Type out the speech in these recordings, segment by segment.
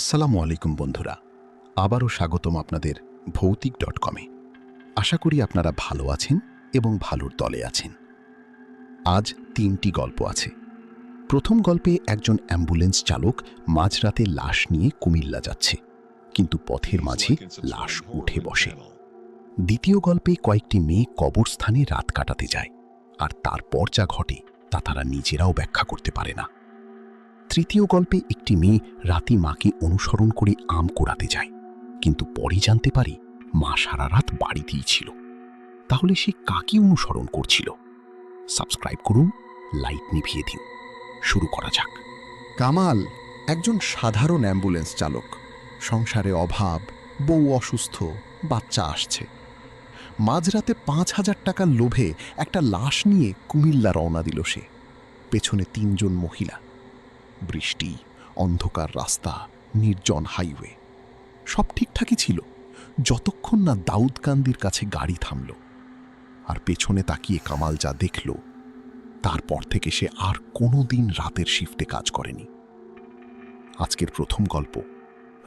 আসসালামু আলাইকুম বন্ধুরা, আবারও স্বাগতম আপনাদের ভৌতিক.com-এ। আশা করি আপনারা ভালো আছেন এবং ভালোর দলে আছেন। আজ 3টি গল্প আছে। প্রথম গল্পে একজন অ্যাম্বুলেন্স চালক মাঝরাতে লাশ নিয়ে কুমিল্লা যাচ্ছে, কিন্তু পথের মাঝে লাশ উঠে বসে। দ্বিতীয় গল্পে কয়েকটি মেয়ে কবরস্থানে রাত কাটাতে যায়, আর তারপর যা ঘটে তা তারা নিজেরাও ব্যাখ্যা করতে পারে না। তৃতীয় গল্পে একটি মেয়ে রাতে মাকে অনুসরণ করে আম কুড়াতে যায়, কিন্তু পরে জানতে পারে মা সারা রাত বাড়িতেই ছিল। তাহলে সে কাকে অনুসরণ করছিল? সাবস্ক্রাইব করুন, লাইট নিভিয়ে দিন। শুরু করা যাক। কামাল একজন সাধারণ অ্যাম্বুলেন্স চালক। সংসারে অভাব, বউ অসুস্থ, বাচ্চা আসছে। মাঝরাতে 5,000 টাকার লোভে একটা লাশ নিয়ে কুমিল্লা রওনা দিল সে। পেছনে 3 জন মহিলা। বৃষ্টি, অন্ধকার রাস্তা, নির্জন হাইওয়ে। সব ঠিকঠাকই ছিল, যতক্ষণ না দাউদকান্দির কাছে গাড়ি থামল। আর পেছনে তাকিয়ে কামাল যা দেখল, তারপর থেকে সে আর কোনোদিন রাতের শিফটে কাজ করেনি। আজকের প্রথম গল্প,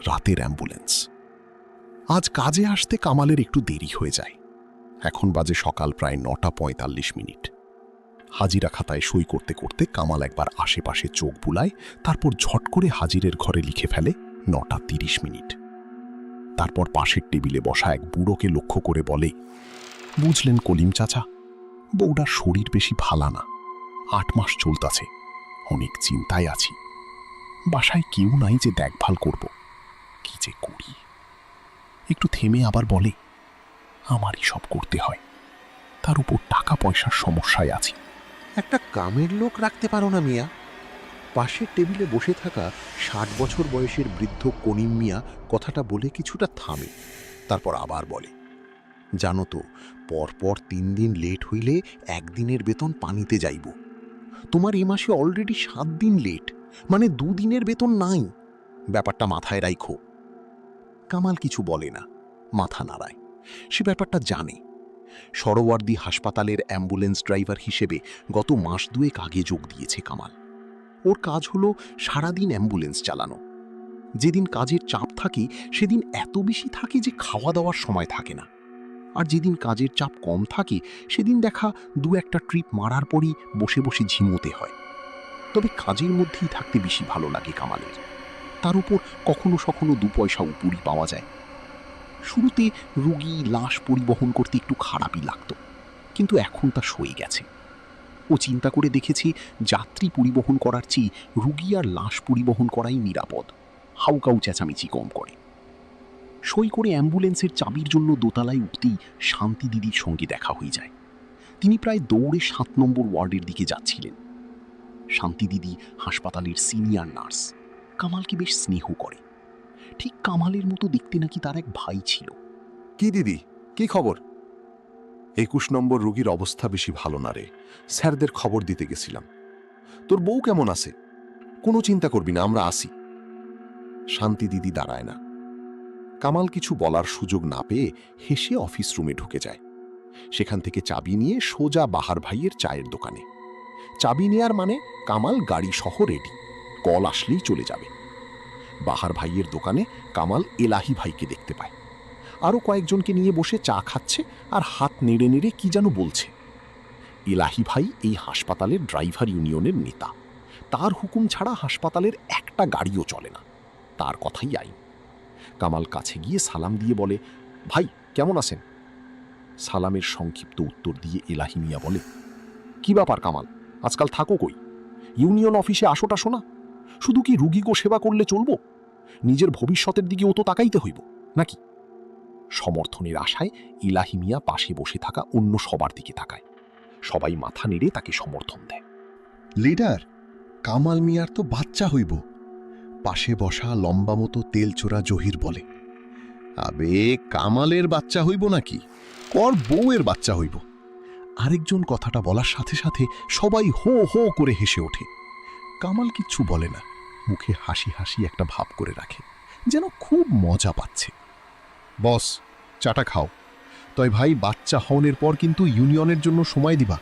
রাতের অ্যাম্বুলেন্স। আজ কাজে আসতে কামালের একটু দেরি হয়ে যায়। এখন বাজে সকাল প্রায় 9:45। হাজিরা খাতায় সই করতে করতে কামাল একবার আশেপাশে চোখ বুলায়, তারপর ঝট করে হাজিরের ঘরে লিখে ফেলে 9:30। তারপর পাশের টেবিলে বসা এক বুড়োকে লক্ষ্য করে বলে, বুঝলেন কলিম চাচা, বউটার শরীর বেশি ভালা না, 8 মাস চলতাছে, অনেক চিন্তায় আছি। বাসায় কেউ নাই যে দেখভাল করব, কি যে করি। একটু থেমে আবার বলে, আমারই সব করতে হয়, তার উপর টাকা পয়সার সমস্যায় আছি। একটা কামের লোক রাখতে পারো না মিয়া? পাশের টেবিলে বসে থাকা 60 বছর বয়সের বৃদ্ধ কনিম মিয়া কথাটা বলে কিছুটা থামে, তারপর আবার বলে, জানো তো, পরপর 3 দিন লেট হইলে 1 দিনের বেতন পানিতে যাইব। তোমার এ মাসে অলরেডি 7 দিন লেট, মানে 2 দিনের বেতন নাই। ব্যাপারটা মাথায় রাখো। কামাল কিছু বলে না, মাথা নাড়ায়। সে ব্যাপারটা জানে। সরোয়ার্দী হাসপাতালের অ্যাম্বুলেন্স ড্রাইভার হিসেবে গত মাস 2 আগে যোগ দিয়েছে কামাল। ওর কাজ হলো সারাদিন অ্যাম্বুলেন্স চালানো। যেদিন কাজের চাপ থাকে সেদিন এত বেশি থাকে যে খাওয়া দাওয়ার সময় থাকে না, আর যেদিন কাজের চাপ কম থাকে সেদিন দেখা 2-1টা ট্রিপ মারার পরই বসে বসে ঝিমোতে হয়। তবে কাজের মধ্যেই থাকতে বেশি ভালো লাগে কামালের। তার উপর কখনো সখনো 2 পয়সা উপরই পাওয়া যায়। শুরুতে রুগী লাশ পরিবহন করতে একটু খারাপই লাগতো, কিন্তু এখন তা সয়ে গেছে। ও চিন্তা করে দেখেছি, যাত্রী পরিবহন করার চেয়ে রুগী আর লাশ পরিবহন করাই নিরাপদ। হাউকাউ চেঁচামেচি কম করে। সই করে অ্যাম্বুলেন্সের চাবির জন্য দোতলায় উঠতেই শান্তি দিদির সঙ্গে দেখা হয়ে যায়। তিনি প্রায় দৌড়ে 7 নম্বর ওয়ার্ডের দিকে যাচ্ছিলেন। শান্তি দিদি হাসপাতালের সিনিয়র নার্স, কামালকে বেশ স্নেহ করে। ঠিক কামালের মতো দেখতে নাকি তার এক ভাই ছিল। কি দিদি, কি খবর? 21 নম্বর রোগীর অবস্থা বেশি ভালো না রে, স্যারদের খবর দিতে গেছিলাম। তোর বউ কেমন আছে? কোনো চিন্তা করবি না, আমরা আসি। শান্তি দিদি দাঁড়ায় না। কামাল কিছু বলার সুযোগ না পেয়ে হেসে অফিস রুমে ঢুকে যায়। সেখান থেকে চাবি নিয়ে সোজা বাহার ভাইয়ের চায়ের দোকানে। চাবি নেয়ার মানে কামাল গাড়ি সহ রেডি, কল আসলেই চলে যাবে। বাহার ভাইয়ের দোকানে কামাল এলাহি ভাইকে দেখতে পায়। আরও কয়েকজনকে নিয়ে বসে চা খাচ্ছে আর হাত নেড়ে নেড়ে কি যেন বলছে। এলাহি ভাই এই হাসপাতালের ড্রাইভার ইউনিয়নের নেতা। তার হুকুম ছাড়া হাসপাতালের একটা গাড়িও চলে না, তার কথাই আইন। কামাল কাছে গিয়ে সালাম দিয়ে বলে, ভাই কেমন আছেন? সালামের সংক্ষিপ্ত উত্তর দিয়ে এলাহি মিয়া বলে, কি ব্যাপার কামাল, আজকাল থাকো কই? ইউনিয়ন অফিসে আসোটা শোনা? শুধু কি রুগীকে সেবা করলে চলবো? নিজের ভবিষ্যতের দিকে ও তো তাকাইতে হইব নাকি? সমর্থনের আশায় ইলাহি মিয়া পাশে বসে থাকা অন্য সবার দিকে তাকায়। সবাই মাথা নেড়ে তাকে সমর্থন দেয়। লিডার, কামাল মিয়ার তো বাচ্চা হইব। পাশে বসা লম্বা মতো তেলচোরা জহির বলে, আবে কামালের বাচ্চা হইব নাকি, কর বউয়ের বাচ্চা হইব। আরেকজন কথাটা বলার সাথে সাথে সবাই হো হো করে হেসে ওঠে। কামাল কিচ্ছু বলে না, মুখে হাসি হাসি একটা ভাব করে রাখে, যেন খুব মজা পাচ্ছে। বস, চাটা খাও। তয় ভাই, বাচ্চা হওয়ার পর কিন্তু ইউনিয়নের জন্য সময় দিবা।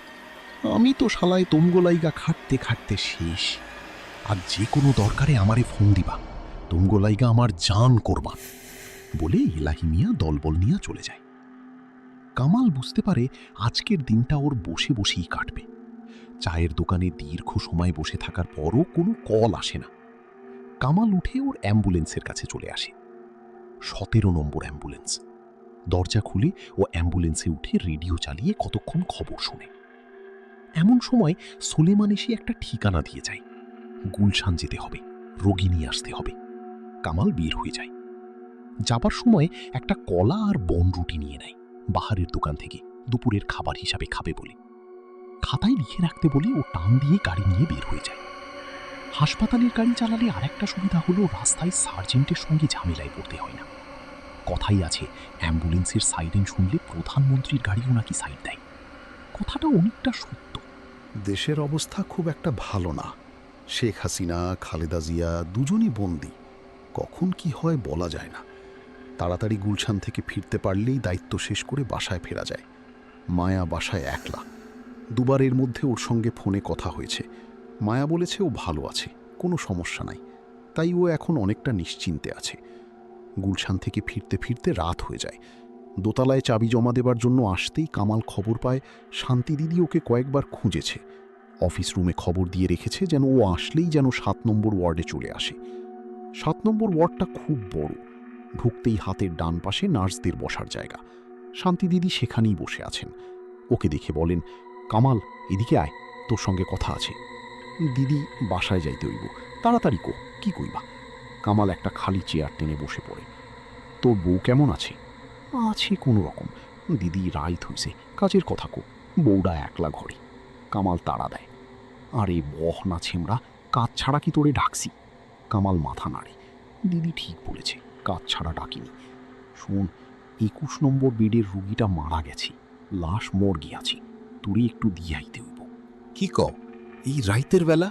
আমি তো শালায় তোমগোলাইগা খাটতে খাটতে শেষ। আর যে কোনো দরকারে আমারে ফোন দিবা, তুমগো লাইগা আমার জান কোরবান বলে এলাহি মিয়া দলবল নিয়ে চলে যায়। কামাল বুঝতে পারে আজকের দিনটা ওর বসে বসেই কাটবে। চায়ের দোকানে দীর্ঘ সময় বসে থাকার পরও কোনো কল আসে না। কামাল উঠে ওর অ্যাম্বুলেন্সের কাছে চলে আসে। 17 নম্বর অ্যাম্বুলেন্স। দরজা খুলে ও অ্যাম্বুলেন্সে উঠে রেডিও চালিয়ে কতক্ষণ খবর শোনে। এমন সময় সুলেমান এসে একটা ঠিকানা দিয়ে যায়। গুলশান যেতে হবে, রোগী নিয়ে আসতে হবে। কামাল বের হয়ে যায়। যাবার সময় একটা কলা আর বন রুটি নিয়ে নেয় বাহারের দোকান থেকে, দুপুরের খাবার হিসাবে খাবে বলে। খাতায় লিখে রাখতে বলে ও টান দিয়ে গাড়ি নিয়ে বের হয়ে যায়। হাসপাতালের গাড়ি চালালে আরেকটা সুবিধা হলো রাস্তায় সার্জেন্টের সঙ্গে ঝামেলায় পড়তে হয় না। কথাই আছে, অ্যাম্বুলেন্সের সাইরেন শুনলে প্রধানমন্ত্রীর গাড়িও নাকি সাইড দেয়। কথাটা অনেকটা সত্য। দেশের অবস্থা খুব একটা ভালো না। শেখ হাসিনা, খালেদা জিয়া দুজনই বন্দী। কখন কি হয় বলা যায় না। তাড়াতাড়ি গুলশান থেকে ফিরতে পারলেই দায়িত্ব শেষ করে বাসায় ফেরা যায়। মায়া বাসায় একলা। দুবারের মধ্যে ওর সঙ্গে ফোনে কথা হয়েছে। মায়া বলেছে ও ভালো আছে, কোনো সমস্যা নাই। তাই ও এখন অনেকটা নিশ্চিন্তে আছে। গুলশান থেকে ফিরতে ফিরতে রাত হয়ে যায়। দোতলায় চাবি জমা দেবার জন্য আসতেই কামাল খবর পায় শান্তি দিদি ওকে কয়েকবার খুঁজেছে। অফিস রুমে খবর দিয়ে রেখেছে যেন ও আসলেই যেন 7 নম্বর ওয়ার্ডে চলে আসে। 7 নম্বর ওয়ার্ডটা খুব বড়। ঢুকতেই হাতের ডান পাশে নার্সদের বসার জায়গা। শান্তি দিদি সেখানেই বসে আছেন। ওকে দেখে বলেন, কামাল এদিকে আয়, তোর সঙ্গে কথা আছে। দিদি বাসায় যাইতে হইব, তাড়াতাড়ি কো, কি কইবা? কামাল একটা খালি চেয়ার টেনে বসে পড়ে। তোর বউ কেমন আছে? আছে কোনো রকম। দিদি রাইত হইছে, কাজের কথা কো, বউটা একলা ঘরে। কামাল তাড়া দেয়, আরে বহ না ছেমড়া, কাজ ছাড়া কি তোরে ডাকছি? কামাল মাথা নাড়ে, দিদি ঠিক বলেছে, কাজ ছাড়া ডাকিনি। শোন, 21 নম্বর বেডের রুগীটা মারা গেছে, লাশ মর্গে আছে, তোরে একটু দিয়ে আইতে হইব। কি ক, এই রাইতের বেলা?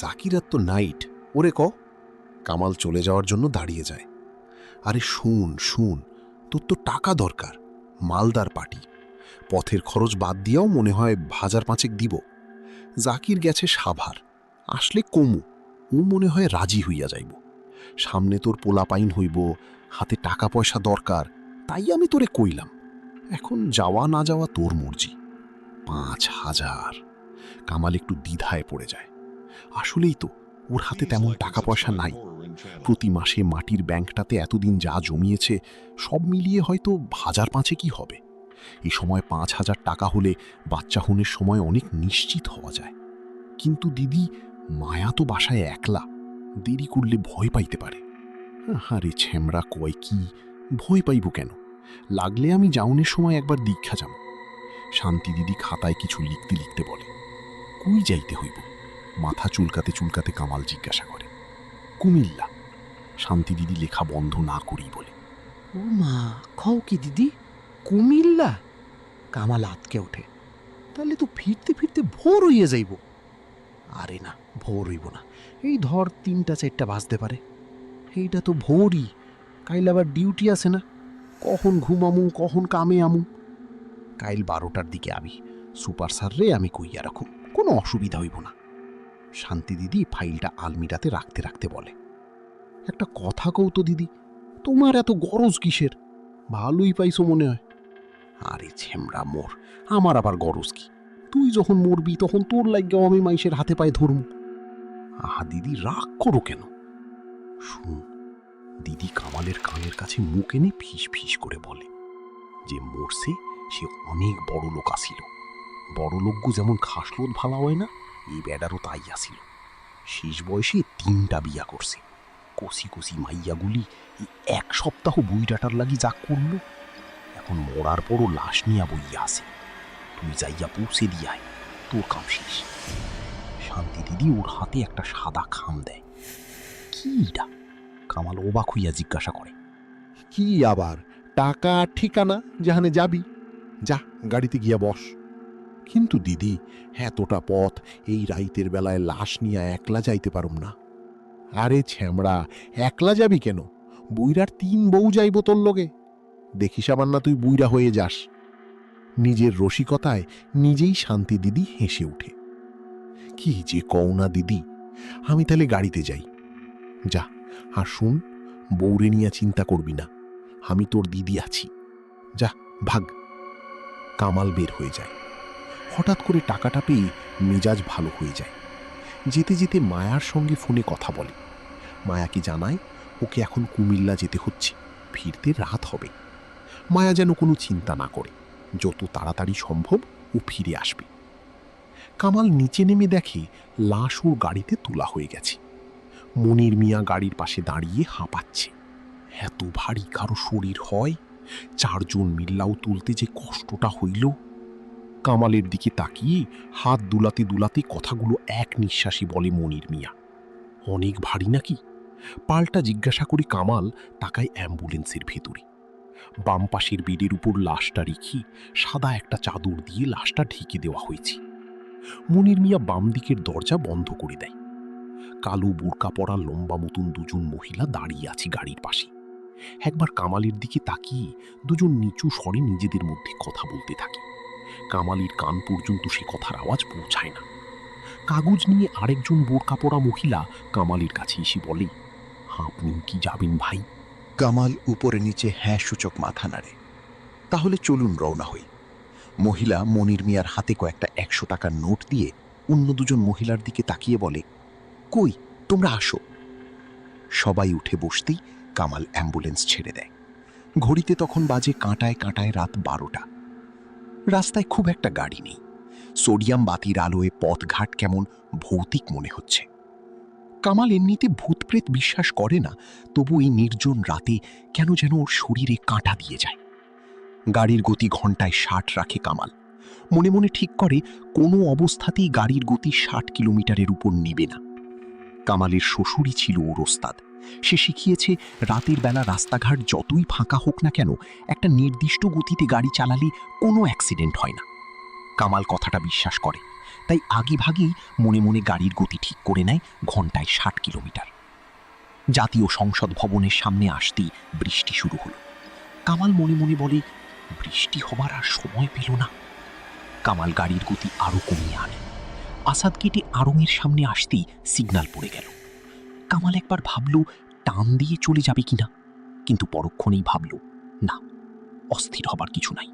জাকিরাত তো নাইট, ওরে ক। কামাল চলে যাওয়ার জন্য দাঁড়িয়ে যায়। আরে শুন শুন, তোর তো টাকা দরকার, মালদার পার্টি। পথের খরচ বাদ দিয়েও মনে হয় 1,500 দিব। জাকির গেছে সাভার, আসলে কমু, ও মনে হয় রাজি হইয়া যাইব। সামনে তোর পোলাপাইন হইব, হাতে টাকা পয়সা দরকার, তাই আমি তোরে কইলাম। এখন যাওয়া না যাওয়া তোর মর্জি। 5,000। কামাল একটু দ্বিধায় পড়ে যায়। আসলেই তো ওর হাতে তেমন টাকা পয়সা নাই। প্রতি মাসে মাটির ব্যাংকটাতে এতদিন যা জমিয়েছে সব মিলিয়ে হয়তো 1,500 কি হবে। এই সময় 5,000 টাকা হলে বাচ্চা হনের সময় অনেক নিশ্চিত হওয়া যায়। কিন্তু দিদি, মায়া তো বাসায় একলা, দেরি করলে ভয় পাইতে পারে। আরে ছেমড়া কয় কি, ভয় পাইব কেন? লাগলে আমি যাওনের সময় একবার দীক্ষা যাব। শান্তি দিদি খাতায় কিছু লিখতে লিখতে বলে। কই যাইতে হইব? মাথা চুলকাতে চুলকাতে কামাল জিজ্ঞাসা করে। কুমিল্লা। শান্তি দিদি লেখা বন্ধ না করেই বলে, ও মা, খাও কি দিদি, কুমিল্লা? কামাল আতকে ওঠে, তাহলে তো ফিরতে ফিরতে ভোর হইয়া যাইব। আরে না, ভোর হইব না, এই ধর 3টা-4টা বাজতে পারে। এইটা তো ভোরই, কাইল আবার ডিউটি আছে না, কখন ঘুমামু কখন কামে আমু। কাইল 12টার দিকে আমি সুপার স্যার রে আমি কইয়া রাখুম, কোনো অসুবিধা হইব না। শান্তি দিদি ফাইলটা আলমিরাতে রাখতে রাখতে বলে, একটা কথা কও তো দিদি, তোমার এত গরজ কিসের? ভালোই পাইছো মনে হয়। আরে ছেমড়া মোর, আমার আবার গরজ কি? তুই যখন মরবি তখন তোর লাগেও আমি মাইসের হাতে পায়ে ধরমু। আহা দিদি, রাগ করো কেন? শুন, দিদি কামালের কানের কাছে মুখ এনে ফিস ফিস করে বলে, যে মরছে সে অনেক বড় লোক আসিল। বড় লোকগু যেমন খাসলোত ভালা হয় না, এই বেডারও তাই আসিল। শেষ বয়সে 3টা বিয়া করছে। কষি কষি মাইয়াগুলি এই 1 সপ্তাহ বুইডাটার লাগি যা করলো, এখন মরার পরও লাশ নিয়া বইয়া আসে। তুই যাইয়া পৌঁছে দিয়ায়, তোর কাম শেষ। শান্তি দিদি ওর হাতে একটা সাদা খাম দেয়। কিটা? কামাল অবাক হইয়া জিজ্ঞাসা করে, কি আবার? টাকা আর ঠিকানা, যেখানে যাবি যা, গাড়িতে গিয়া বস। কিন্তু দিদি, এতটা পথ এই রাইতের বেলায় লাশ নিয়ে একলা যাইতে পারুম না। আরে ছ্যামড়া, একলা যাবি কেন? বুইরার 3 বউ যাইব তোর লগে। দেখিস আবার না তুই বুইরা হয়ে যাস। নিজের রসিকতায় নিজেই শান্তি দিদি হেসে উঠে। কি যে কও না দিদি, আমি তাহলে গাড়িতে যাই। যা, আর শুন, বউরে নিয়ে চিন্তা করবি না, আমি তোর দিদি আছি। যা ভাগ। কামাল বের হয়ে যায়। হঠাৎ করে টাকাটা পেয়ে মেজাজ ভালো হয়ে যায়। যেতে যেতে মায়ার সঙ্গে ফোনে কথা বলে। মায়াকে জানায় ওকে এখন কুমিল্লা যেতে হচ্ছে, ফিরতে রাত হবে। মায়া যেন কোনো চিন্তা না করে, যত তাড়াতাড়ি সম্ভব ও ফিরে আসবে। কামাল নিচে নেমে দেখে লাশ ওর গাড়িতে তোলা হয়ে গেছে। মনির মিয়া গাড়ির পাশে দাঁড়িয়ে হাঁপাচ্ছে। এত ভারী কারো শরীর হয়? 4 জন মিল্লাও তুলতে যে কষ্টটা হইল। কামালের দিকে তাকিয়ে হাত দুলাতে দুলাতে কথাগুলো এক নিঃশ্বাসে বলে মনির মিয়া, অনেক ভারী নাকি? পাল্টা জিজ্ঞাসা করি কামাল তাকায় অ্যাম্বুলেন্সের ভেতরে। বাম পাশের বেডের উপর লাশটা রেখে সাদা একটা চাদর দিয়ে লাশটা ঢেকে দেওয়া হয়েছে। মনির মিয়া বাম দিকের দরজা বন্ধ করে দেয়। কালো বোরকা পরা লম্বা মতন দুজন মহিলা দাঁড়িয়ে আছে গাড়ির পাশে। একবার কামালের দিকে তাকিয়ে দুজন নিচু স্বরে নিজেদের মধ্যে কথা বলতে থাকে। কামালের কান পর্যন্ত সে কথার আওয়াজ পৌঁছায় না। কাগজ নিয়ে আরেকজন বোরকা পরা মহিলা কামালের কাছে এসে বলে, আপনি কি যাবেন ভাই? কামাল উপরে নিচে হ্যাঁ সূচক মাথা নাড়ে। তাহলে চলুন রওনা হই। মহিলা মনির মিয়ার হাতে কয়েকটা 100 টাকার নোট দিয়ে অন্য দুজন মহিলার দিকে তাকিয়ে বলে, কই তোমরা আসো। সবাই উঠে বসতেই কামাল অ্যাম্বুলেন্স ছেড়ে দেয়। ঘড়িতে তখন বাজে কাঁটায় কাঁটায় রাত 12টা। রাস্তায় খুব একটা গাড়ি নেই। সোডিয়াম বাতির আলোয় পথঘাট কেমন ভৌতিক মনে হচ্ছে। কামাল এমনিতে ভূতপ্রেত বিশ্বাস করে না, তবু এই নির্জন রাতে কেন যেন ওর শরীরে কাঁটা দিয়ে যায়। গাড়ির গতি ঘন্টায় 60 রাখে কামাল। মনে মনে ঠিক করে কোনো অবস্থাতেই গাড়ির গতি 60 কিলোমিটারের উপর নেবে না। কামালের শ্বশুরই ছিল ওর ওস্তাদ। সে শিখিয়েছে রাতের বেলা রাস্তাঘাট যতই ফাঁকা হোক না কেন, একটা নির্দিষ্ট গতিতে গাড়ি চালালে কোনো অ্যাক্সিডেন্ট হয় না। কামাল কথাটা বিশ্বাস করে, তাই আগেভাগেই মনে মনে গাড়ির গতি ঠিক করে নেয় ঘন্টায় 60 কিলোমিটার। জাতীয় সংসদ ভবনের সামনে আসতেই বৃষ্টি শুরু হলো। কামাল মনে মনে বলে, বৃষ্টি হবার আর সময় পেল না। কামাল গাড়ির গতি আরো কমিয়ে আনে। আসাদ গেটে আড়ংয়ের সামনে আসতেই সিগন্যাল পড়ে গেল। কামাল একবার ভাবল টান দিয়ে চলে যাবে কিনা, কিন্তু পরক্ষণেই ভাবল না, অস্থির হবার কিছু নাই।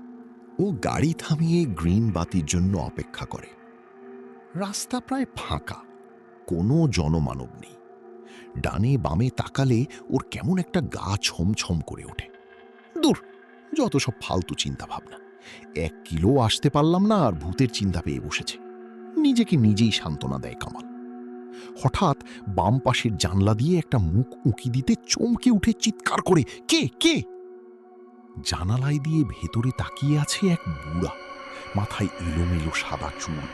ও গাড়ি থামিয়ে গ্রিন বাতির জন্য অপেক্ষা করে। রাস্তা প্রায় ফাঁকা, কোনো জনমানব নেই। ডানে বামে তাকালে ওর কেমন একটা গা ছমছম করে ওঠে। দূর, যত সব ফালতু চিন্তা ভাবনা। 1 কিলো আসতে পারলাম না আর ভূতের চিন্তা পেয়ে বসেছে। নিজেকে নিজেই সান্ত্বনা দেয় কামাল। হঠাৎ বাম পাশের জানলা দিয়ে একটা মুখ উঁকি দিতে চমকে উঠে চিৎকার করে, কে কে? জানালায় দিয়ে ভেতরে তাকিয়ে আছে এক বুড়া। মাথায় এলোমেলো সাদা চুল,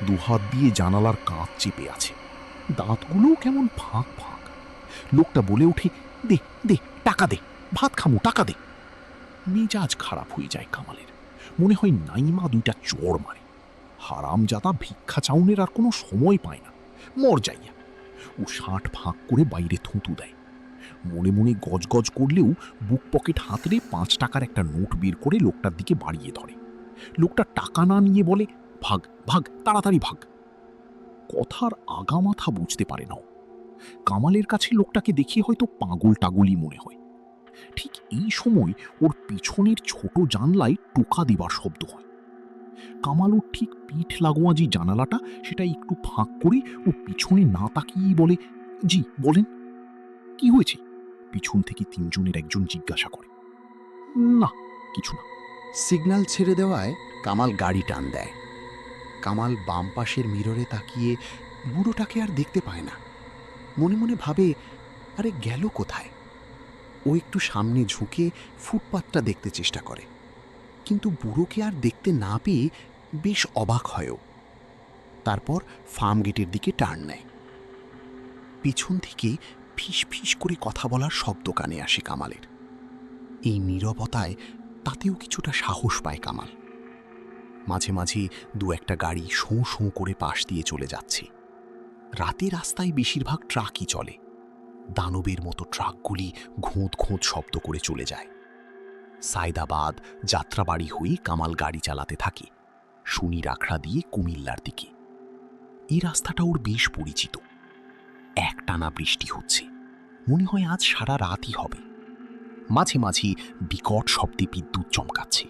দুহাত দিয়ে জানালার কাঁচ চেপে আছে। দাঁতগুলোও কেমন ফাঁক ফাঁক। লোকটা বলে ওঠে, দে দে টাকা দে, ভাত খামু, টাকা দে। মেজাজ খারাপ হয়ে যায় কামালের। মনে হয় নাইমা 2টা চড় মারে। হারামজাদা ভিক্ষা চাউনের আর কোনো সময় পায় না, মর যাইয়া। ও 60 ফাঁক করে বাইরে থুঁতু দেয়। মনে মনে গজগজ করলেও বুক পকেট হাতড়ে 5 টাকার একটা নোট বের করে লোকটার দিকে বাড়িয়ে ধরে। লোকটা টাকা না নিয়ে বলে, ভাগ ভাগ, তাড়াতাড়ি ভাগ। কথার আগামাথা বুঝতে পারে না। কামালের কাছে লোকটাকে দেখে হয়তো পাগল টাগলই মনে হয়। ঠিক এই সময় ওর পিছনের ছোট জানলায় টোকা দেবার শব্দ হয়। কামাল ওর ঠিক পিঠ লাগোয়া যে জানালাটা, সেটা একটু ফাঁক করে ও পিছনে না তাকিয়েই বলে, জি বলেন, কি হয়েছে? পিছন থেকে 3 জনের একজন জিজ্ঞাসা করে। না, কিছু না। সিগন্যাল ছেড়ে দেওয়ায় কামাল গাড়ি টান দেয়। কামাল বাম পাশের মিররে তাকিয়ে বুড়োটাকে আর দেখতে পায় না। মনে মনে ভাবে, আরে গেল কোথায়? ও একটু সামনে ঝুঁকে ফুটপাতটা দেখতে চেষ্টা করে, কিন্তু বুড়োকে আর দেখতে না পেয়ে বেশ অবাক হয়ও। তারপর ফার্ম গেটের দিকে টার্ন নেয়। পিছন থেকে ফিস ফিস করে কথা বলার শব্দ কানে আসে কামালের। এই নীরবতায় তাতেও কিছুটা সাহস পায় কামাল। মাঝে মাঝে 2-1টা গাড়ি শোঁ শোঁ করে পাশ দিয়ে চলে যাচ্ছে। রাতে রাস্তায় বেশিরভাগ ট্রাকই চলে। দানবের মতো ট্রাকগুলি ঘোঁত ঘোঁত শব্দ করে চলে যায়। সায়দাবাদ যাত্রাবাড়ি হয়ে কামাল গাড়ি চালাতে থাকে শনির আখড়া দিয়ে কুমিল্লার দিকে। এই রাস্তাটা ওর বেশ পরিচিত। একটানা বৃষ্টি হচ্ছে, মনে হয় আজ সারা রাতই হবে। মাঝে মাঝে বিকট শব্দে বিদ্যুৎ চমকাচ্ছে।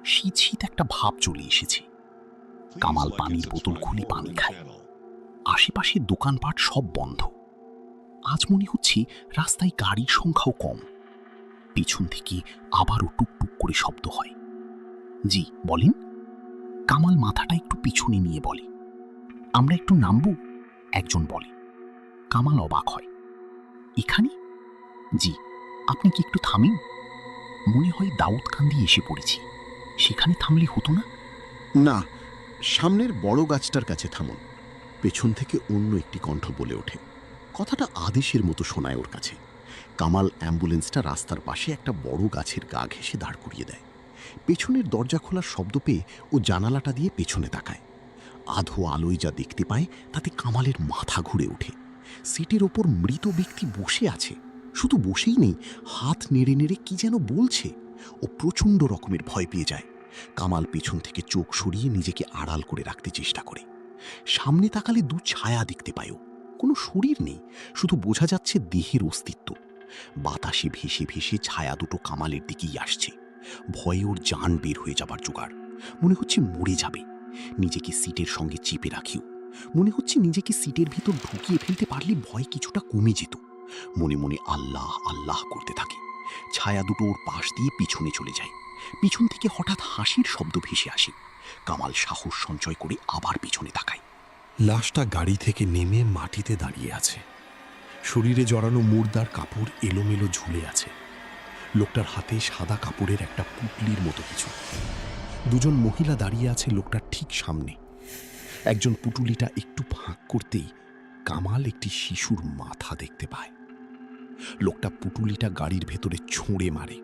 শীত শীত একটা ভাব চলে এসেছে। কামাল পানির বোতল খুলে পানি খায়। আশেপাশে দোকানপাট সব বন্ধ। আজ মনে হচ্ছে রাস্তায় গাড়ির সংখ্যাও কম। পেছন থেকে আবারও টুকটুক করে শব্দ হয়। জি বলেন। কামাল মাথাটা একটু পিছনে নিয়ে বলে, আমরা একটু নামবো? একজন বলে। কামাল অবাক হয়, এখানে? জি, আপনি কি একটু থামেন? মনে হয় দাউদকান্দি এসে পড়েছি, সেখানে থামলে হতো না? না, সামনের বড় গাছটার কাছে থামুন। পেছন থেকে অন্য একটি কণ্ঠ বলে ওঠে। কথাটা আদেশের মতো শোনায় ওর কাছে। কামাল অ্যাম্বুলেন্সটা রাস্তার পাশে একটা বড় গাছের গা ঘেঁষে দাঁড় করিয়ে দেয়। পেছনের দরজা খোলার শব্দ পেয়ে ও জানালাটা দিয়ে পেছনে তাকায়। আধো আলোয় যা দেখতে পায় তাতে কামালের মাথা ঘুরে ওঠে। সিটের ওপর মৃত ব্যক্তি বসে আছে। শুধু বসেই নেই, হাত নেড়ে নেড়ে কি যেন বলছে। ও প্রচণ্ড রকমের ভয় পেয়ে যায়। কামাল পেছন থেকে চোখ সরিয়ে নিজেকে আড়াল করে রাখতে চেষ্টা করে। সামনে তাকালে দু ছায়া দেখতে পায় ও। কোনো শরীর নেই, শুধু বোঝা যাচ্ছে দেহের অস্তিত্ব। বাতাসে ভেসে ভেসে ছায়া দুটো কামালের দিকেই আসছে। ভয়ে ওর জান বের হয়ে যাবার জোগাড়। মনে হচ্ছে মরে যাবে। নিজেকে সিটের সঙ্গে চেপে রাখিও। মনে হচ্ছে নিজেকে সিটের ভিতর ঢুকিয়ে ফেলতে পারলে ভয় কিছুটা কমে যেত। মনে মনে আল্লাহ আল্লাহ করতে থাকে। ছায়া দুটো ওর পাশ দিয়ে পিছনে চলে যায়। পিছন থেকে হঠাৎ হাসির শব্দ ভেসে আসে। কামাল সাহস সঞ্চয় করে আবার পিছনে তাকায়। লাশটা গাড়ি থেকে নেমে মাটিতে দাঁড়িয়ে আছে। শরীরে জড়ানো মুর্দার কাপড় এলোমেলো ঝুলে আছে। লোকটার হাতে সাদা কাপড়ের একটা পুটলির মতো কিছু। দুজন মহিলা দাঁড়িয়ে আছে লোকটার ঠিক সামনে। একজন পুটুলিটা একটু ফাঁক করতেই কামাল একটি শিশুর মাথা দেখতে পায়। লোকটা পুটুলিটা গাড়ির ভেতরে ছুঁড়ে মারে।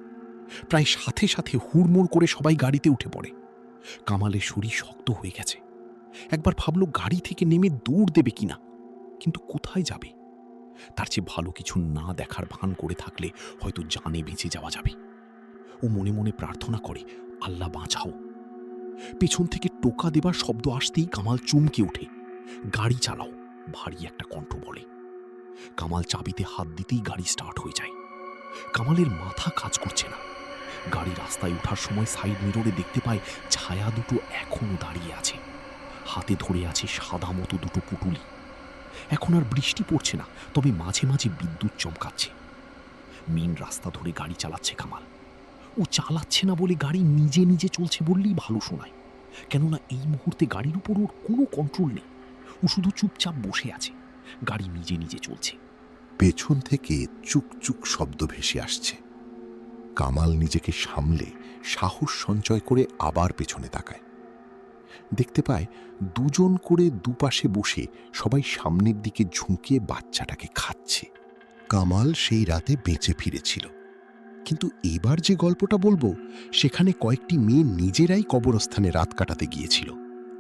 প্রায় সাথে সাথে হুড়মুড় করে সবাই গাড়িতে উঠে পড়ে। কামালের শরীর শক্ত হয়ে গেছে। একবার ভাবল গাড়ি থেকে নেমে দৌড় দেবে কিনা, কিন্তু কোথায় যাবে? তার চেয়ে ভালো কিছু না দেখার ভান করে থাকলে হয়তো জানে বেঁচে যাওয়া যাবে। ও মনে মনে প্রার্থনা করে, আল্লাহ বাঁচাও। পেছন থেকে টোকা দেবার শব্দ আসতেই কামাল চমকে ওঠে। গাড়ি চালাও, ভারী একটা কণ্ঠ বলে। কামাল চাবিতে হাত দিতেই গাড়ি স্টার্ট হয়ে যায়। কামালের মাথা কাজ করছে না। গাড়ি রাস্তায় ওঠার সময় সাইড মিররে দেখতে পায় ছায়া দুটো এখনো দাঁড়িয়ে আছে। হাতে ধরে আছে সাদা মতো দুটো পুটুলি। এখন আর বৃষ্টি পড়ছে না, তবে মাঝে মাঝে বিদ্যুৎ চমকাচ্ছে। মেন রাস্তা ধরে গাড়ি চালাচ্ছে কামাল। ও চালাচ্ছে না বলে গাড়ি নিজে নিজে চলছে বললেই ভালো শোনায়। কেননা এই মুহূর্তে গাড়ির উপর ওর কোনো কন্ট্রোল নেই। ও শুধু চুপচাপ বসে আছে। গাড়ি নিজে নিজে চলছে। পেছন থেকে চুকচুক শব্দ ভেসে আসছে। কামাল নিজেকে সামলে সাহস সঞ্চয় করে আবার পেছনে তাকায়। দেখতে পায় দুজন করে দুপাশে বসে সবাই সামনের দিকে ঝুঁকে বাচ্চাটাকে খাচ্ছে। কামাল সেই রাতে বেঁচে ফিরেছিল, কিন্তু এবার যে গল্পটা বলবো সেখানে কয়েকটি মেয়ে নিজেরাই কবরস্থানে রাত কাটাতে গিয়েছিল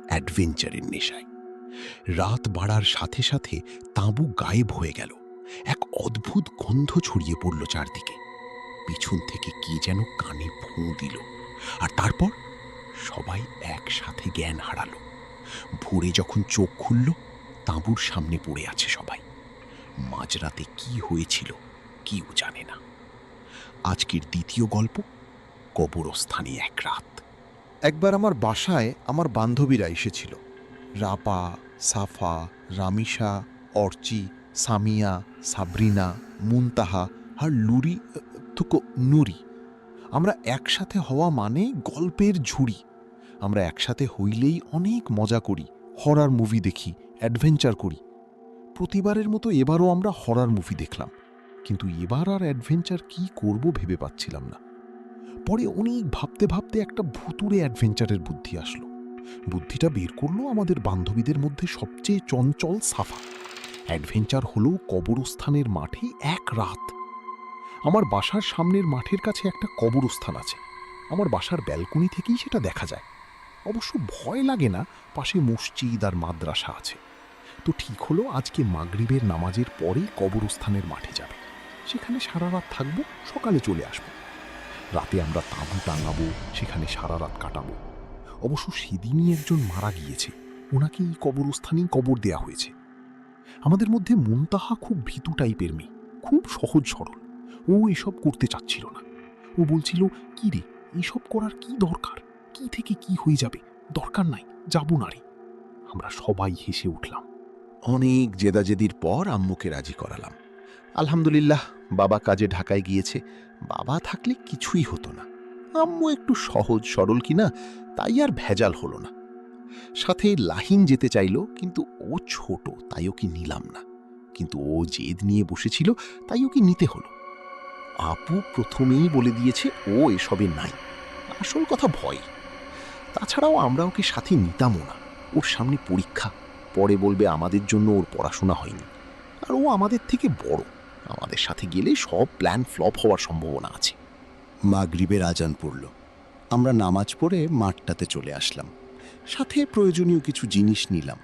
অ্যাডভেঞ্চারের নেশায়। রাত বাড়ার সাথে সাথে তাঁবু গায়েব হয়ে গেল। এক অদ্ভুত গন্ধ ছড়িয়ে পড়ল চারদিকে। পিছন থেকে কি যেন কানে ফোঁ দিল, আর তারপর সবাই একসাথে জ্ঞান হারালো। ভোরে যখন চোখ খুলল, তাঁবুর সামনে পড়ে আছে সবাই। মাঝরাতে কি হয়েছিল কেউ জানে না। আজকের দ্বিতীয় গল্প, কবরস্থানে এক রাত। একবার আমার বাসায় আমার বান্ধবীরা এসেছিল। রাপা, সাফা, রামিসা, অর্চি, সামিয়া, সাবরিনা, মুনতাহা আর নুরি। আমরা একসাথে হওয়া মানে গল্পের ঝুড়ি। আমরা একসাথে হইলেই অনেক মজা করি, হরর মুভি দেখি, অ্যাডভেঞ্চার করি। প্রতিবারের মতো এবারও আমরা হরর মুভি দেখলাম, কিন্তু এবার আর অ্যাডভেঞ্চার কি করব ভেবে পাচ্ছিলাম না। পরে অনেক ভাবতে ভাবতে একটা ভুতুড়ে অ্যাডভেঞ্চারের বুদ্ধি আসলো। বুদ্ধিটা বের করলো আমাদের বান্ধবীদের মধ্যে সবচেয়ে চঞ্চল সাফা। অ্যাডভেঞ্চার হলো কবরস্থানের মাঠে এক রাত। আমার বাসার সামনের মাঠের কাছে একটা কবরস্থান আছে। আমার বাসার ব্যালকনি থেকেই সেটা দেখা যায়। অবশ্য ভয় লাগে না, পাশে মসজিদ আর মাদ্রাসা আছে। তো ঠিক হলো আজকে মাগরিবের নামাজের পরে কবরস্থানের মাঠে যাবে। সেখানে সারা রাত থাকবো, সকালে চলে আসবো। রাতে আমরা তাঁবু টাঙাবো, সেখানে সারা রাত কাটাবো। অবশ্য সেদিনই একজন মারা গিয়েছে, ওনাকে এই কবরস্থানেই কবর দেয়া হয়েছে। আমাদের মধ্যে মুনতাহা খুব ভীতু টাইপের মেয়ে, খুব সহজ সরল। ও এসব করতে চাচ্ছিল না। ও বলছিল, কি রে, এইসব করার কি দরকার, কি থেকে কি হয়ে যাবে, দরকার নাই, যাব না রে। আমরা সবাই হেসে উঠলাম। অনেক জেদাজেদির পর আম্মুকে রাজি করালাম। আলহামদুলিল্লাহ, বাবা কাজে ঢাকায় গিয়েছে। বাবা থাকলে কিছুই হতো না। আম্মু একটু সহজ সরল কিনা, তাই আর ভেজাল হলো না। সাথে লাহিন যেতে চাইল, কিন্তু ও ছোট, তাই ওকে নিলাম না। কিন্তু ও জেদ নিয়ে বসেছিল, তাই ওকে নিতে হলো। আপু প্রথমেই বলে দিয়েছে ও এসবে নাই, আসল কথা ভয়। তাছাড়াও আমরা ওকে সাথে নিতামও না। ওর সামনে পরীক্ষা, পরে বলবে আমাদের জন্য ওর পড়াশোনা হয়নি। আর ও আমাদের থেকে বড়, আমাদের সাথে গেলে সব প্ল্যান ফ্লপ হওয়ার সম্ভাবনা আছে। মাগরিবের আজান পড়ল। আমরা নামাজ পড়ে মাঠটাতে চলে আসলাম। সাথে প্রয়োজনীয় কিছু জিনিস নিলাম।